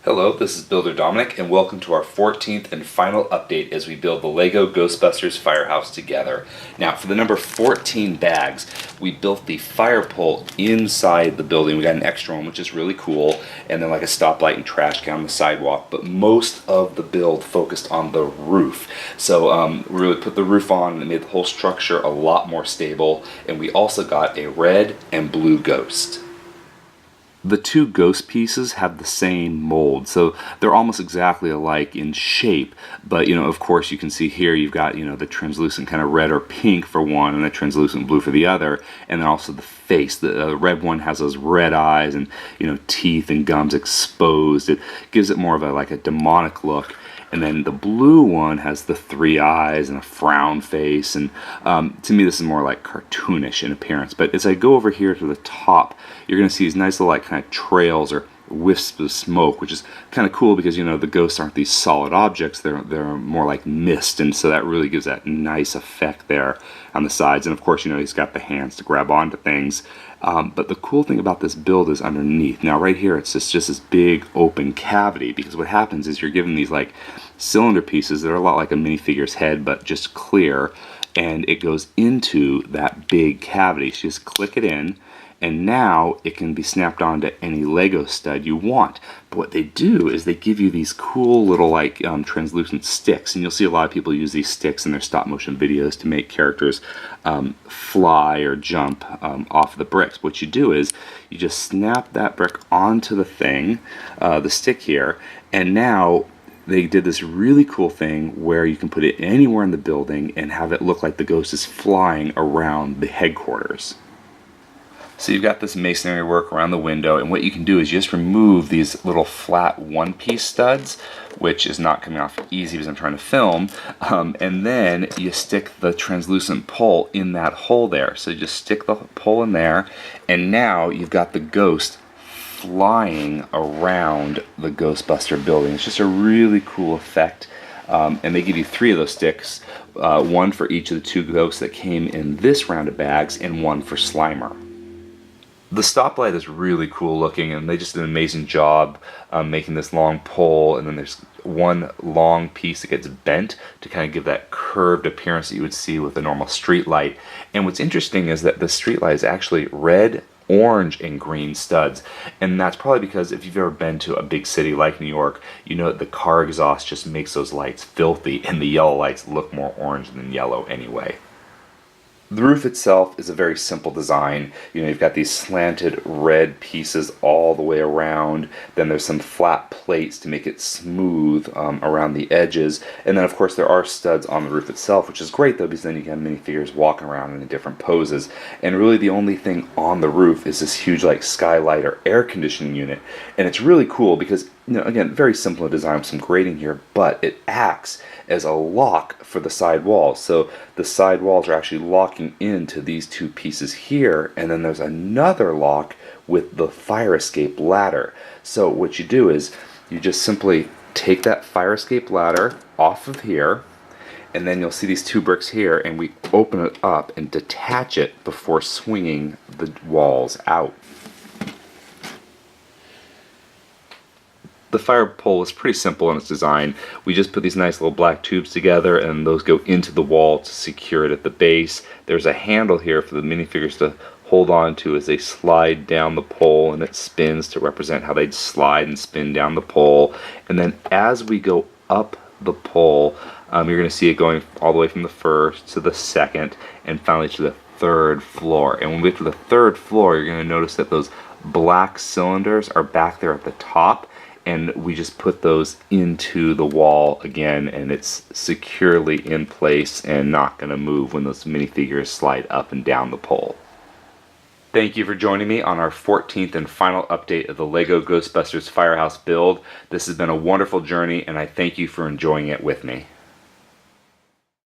Hello, this is Builder Dominic, and welcome to our 14th and final update as we build the LEGO Ghostbusters Firehouse together. Now, for the number 14 bags, we built the fire pole inside the building. We got an extra one, which is really cool, and then like a stoplight and trash can on the sidewalk, but most of the build focused on the roof. So we really put the roof on and made the whole structure a lot more stable, and we also got a red and blue ghost. The two ghost pieces have the same mold, so they're almost exactly alike in shape, but of course you can see here you've got the translucent kind of red or pink for one and the translucent blue for the other, and then also the face. The red one has those red eyes and teeth and gums exposed. It gives it more of a demonic look. And then the blue one has the three eyes and a frown face, and to me this is more like cartoonish in appearance. But as I go over here to the top, you're going to see these nice little kind of trails or wisps of smoke, which is kind of cool because the ghosts aren't these solid objects, they're more like mist, and so that really gives that nice effect there on the sides. And of course he's got the hands to grab onto things. But the cool thing about this build is underneath. Now right here it's just this big open cavity, because what happens is you're given these cylinder pieces that are a lot like a minifigure's head but just clear, and it goes into that big cavity. So you just click it in, and now it can be snapped onto any Lego stud you want. But what they do is they give you these cool little translucent sticks, and you'll see a lot of people use these sticks in their stop motion videos to make characters fly or jump off the bricks. What you do is you just snap that brick onto the thing, the stick here, and now they did this really cool thing where you can put it anywhere in the building and have it look like the ghost is flying around the headquarters. So you've got this masonry work around the window, and what you can do is you just remove these little flat one-piece studs, which is not coming off easy because I'm trying to film, and then you stick the translucent pole in that hole there. So you just stick the pole in there, and now you've got the ghost flying around the Ghostbuster building. It's just a really cool effect. And they give you 3 of those sticks, one for each of the 2 ghosts that came in this round of bags, and one for Slimer. The stoplight is really cool looking, and they just did an amazing job making this long pole, and then there's one long piece that gets bent to kind of give that curved appearance that you would see with a normal street light. And what's interesting is that the street light is actually red, orange, and green studs, and that's probably because if you've ever been to a big city like New York, you know that the car exhaust just makes those lights filthy, and the yellow lights look more orange than yellow anyway. The roof itself is a very simple design. You've got these slanted red pieces all the way around. Then there's some flat plates to make it smooth around the edges. And then of course there are studs on the roof itself, which is great though, because then you can have minifigures walking around in different poses. And really the only thing on the roof is this huge skylight or air conditioning unit. And it's really cool because again, very simple design with some grating here, but it acts as a lock for the side walls. So the side walls are actually locking into these 2 pieces here, and then there's another lock with the fire escape ladder. So what you do is you just simply take that fire escape ladder off of here, and then you'll see these 2 bricks here, and we open it up and detach it before swinging the walls out. The fire pole is pretty simple in its design. We just put these nice little black tubes together, and those go into the wall to secure it at the base. There's a handle here for the minifigures to hold on to as they slide down the pole, and it spins to represent how they'd slide and spin down the pole. And then as we go up the pole, you're going to see it going all the way from the first to the second and finally to the 3rd floor. And when we get to the 3rd floor, you're going to notice that those black cylinders are back there at the top, and we just put those into the wall again, and it's securely in place and not going to move when those minifigures slide up and down the pole. Thank you for joining me on our 14th and final update of the LEGO Ghostbusters Firehouse build. This has been a wonderful journey, and I thank you for enjoying it with me.